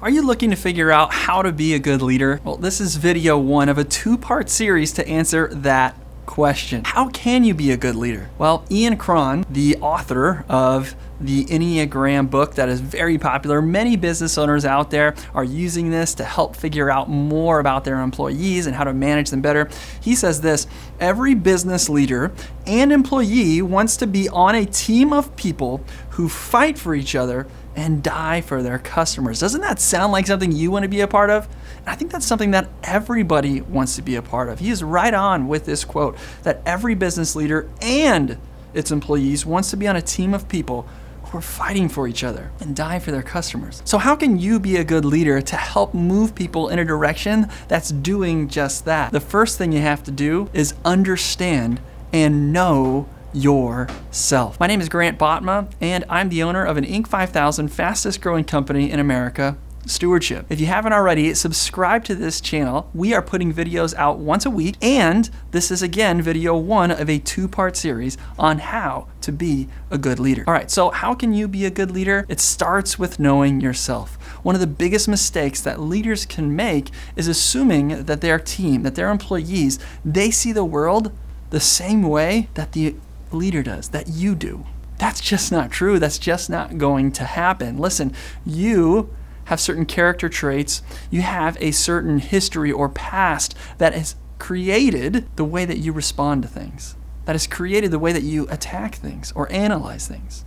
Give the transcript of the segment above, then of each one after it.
Are you looking to figure out how to be a good leader? Well, this is video one of a two-part series to answer that question. How can you be a good leader? Well, Ian Cron, the author of the Enneagram book that is very popular, many business owners out there are using this to help figure out more about their employees and how to manage them better. He says this: every business leader and employee wants to be on a team of people who fight for each other and die for their customers. Doesn't that sound like something you want to be a part of? And I think that's something that everybody wants to be a part of. He is right on with this quote that every business leader and its employees wants to be on a team of people who are fighting for each other and die for their customers. So how can you be a good leader to help move people in a direction that's doing just that? The first thing you have to do is understand and know yourself. My name is Grant Botma, and I'm the owner of an Inc. 5000 fastest growing company in America, Stewardship. If you haven't already, subscribe to this channel. We are putting videos out once a week, and this is again video one of a two-part series on how to be a good leader. All right, so how can you be a good leader? It starts with knowing yourself. One of the biggest mistakes that leaders can make is assuming that their team, that their employees, they see the world the same way that the leader does, that you do. That's just not true. That's just not going to happen. Listen, you have certain character traits. You have a certain history or past that has created the way that you respond to things, that has created the way that you attack things or analyze things.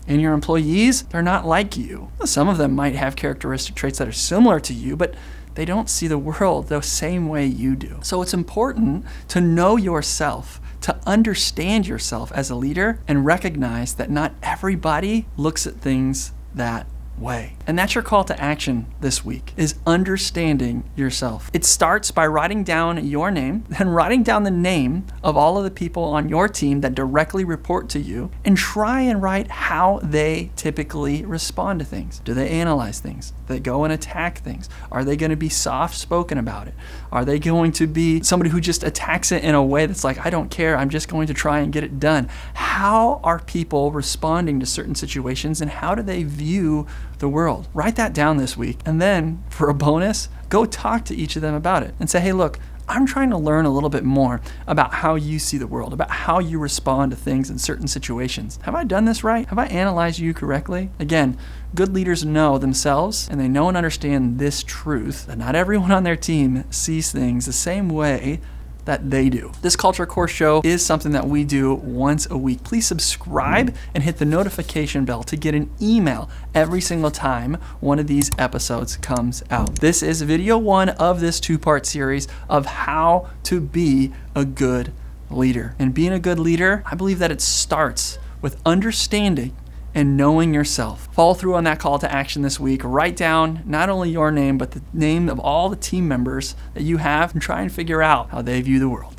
And your employees, they're not like you. Some of them might have characteristic traits that are similar to you, but they don't see the world the same way you do. So it's important to know yourself, to understand yourself as a leader, and recognize that not everybody looks at things that way. And that's your call to action this week, is understanding yourself. It starts by writing down your name, then writing down the name of all of the people on your team that directly report to you, and try and write how they typically respond to things. Do they analyze things? Do they go and attack things? Are they going to be soft-spoken about it? Are they going to be somebody who just attacks it in a way that's like, I don't care, I'm just going to try and get it done? How are people responding to certain situations, and how do they view the world? Write that down this week, and then for a bonus, go talk to each of them about it and say, hey, look, I'm trying to learn a little bit more about how you see the world, about how you respond to things in certain situations. Have I done this right? Have I analyzed you correctly? Again, good leaders know themselves, and they know and understand this truth, that not everyone on their team sees things the same way that they do. This Culture Course show is something that we do once a week. Please subscribe and hit the notification bell to get an email every single time one of these episodes comes out. This is video one of this two-part series of how to be a good leader. And being a good leader, I believe that it starts with understanding and knowing yourself. Follow through on that call to action this week. Write down not only your name, but the name of all the team members that you have, and try and figure out how they view the world.